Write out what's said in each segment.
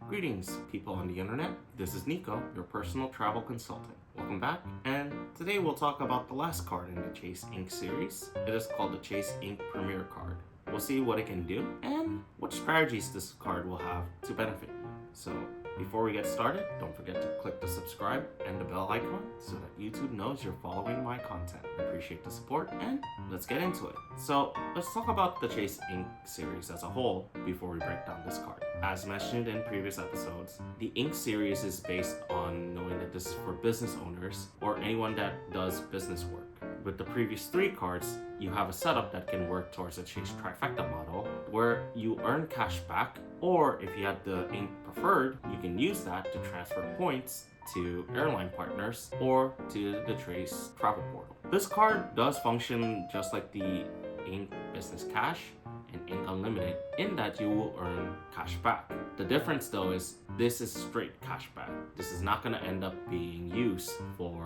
Greetings, people on the internet. This is Nico, your personal travel consultant. Welcome back, and today we'll talk about the last card in the Chase Ink series. It is called the Chase Ink Premier Card. We'll see what it can do and what strategies this card will have to benefit you. So, before we get started, don't forget to click the subscribe and the bell icon so that YouTube knows you're following my content. I appreciate the support, and let's get into it. So, let's talk about the Chase Ink series as a whole before we break down this card. As mentioned in previous episodes, the Ink series is based on knowing that this is for business owners or anyone that does business work. With the previous three cards, you have a setup that can work towards a Chase Trifecta model where you earn cash back, or if you have the Ink Preferred, you can use that to transfer points to airline partners or to the Chase Travel Portal. This card does function just like the Ink Business Cash and Ink Unlimited in that you will earn cash back. The difference though is this is straight cash back. This is not going to end up being used for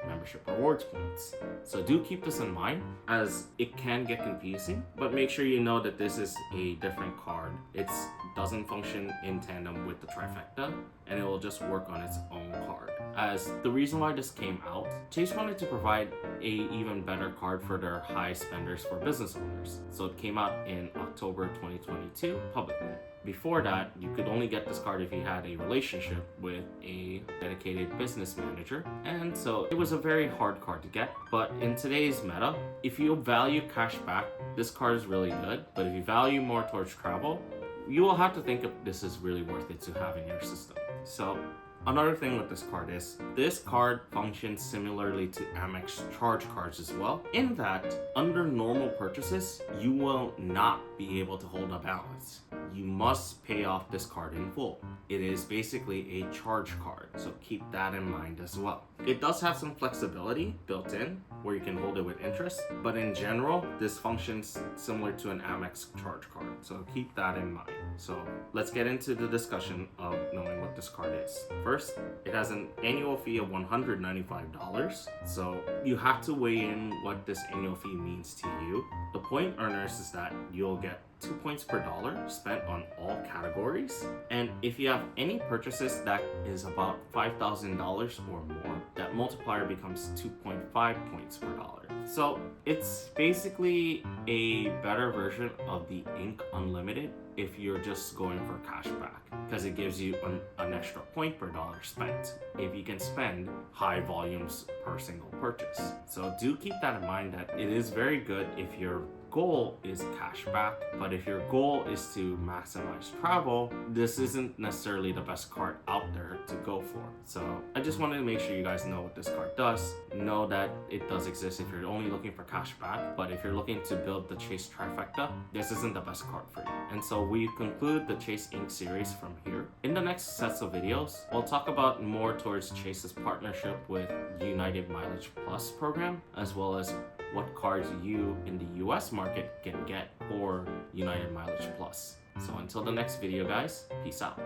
membership rewards points. So do keep this in mind as it can get confusing, but make sure you know that this is a different card. It doesn't function in tandem with the Trifecta, and it will just work on its own card. As the reason why this came out, Chase wanted to provide a even better card for their high spenders for business owners. So it came out in October 2022 publicly. Before that, you could only get this card if you had a relationship with a dedicated business manager, and so it was a very hard card to get. But in today's meta, if you value cash back, this card is really good. But if you value more towards travel, you will have to think if this is really worth it to have in your system. So another thing with this card is this card functions similarly to Amex charge cards as well, in that under normal purchases, you will not be able to hold a balance. You must pay off this card in full. It is basically a charge card, so keep that in mind as well. It does have some flexibility built in where you can hold it with interest, but in general, this functions similar to an Amex charge card, so keep that in mind. So let's get into the discussion of knowing what this card is. First, it has an annual fee of $195, so you have to weigh in what this annual fee means to you. The point earners is that you'll get 2 points per dollar spent on all categories, and if you have any purchases that is about $5,000 or more, that multiplier becomes 2.5 points per dollar. So it's basically a better version of the Ink Unlimited if you're just going for cash back, because it gives you an extra point per dollar spent if you can spend high volumes per single purchase. So do keep that in mind that it is very good if your goal is cash back, but if your goal is to maximize travel, this isn't necessarily the best card out there to go for. So I just wanted to make sure you guys know what this card does. Know that it does exist if you're only looking for cash back, but if you're looking to build the Chase Trifecta, this isn't the best card for you. And so we conclude the Chase Ink series from here. In the next sets of videos, we'll talk about more towards Chase's partnership with United Mileage Plus program, as well as what cards you in the US market can get for United Mileage Plus. So until the next video, guys, peace out.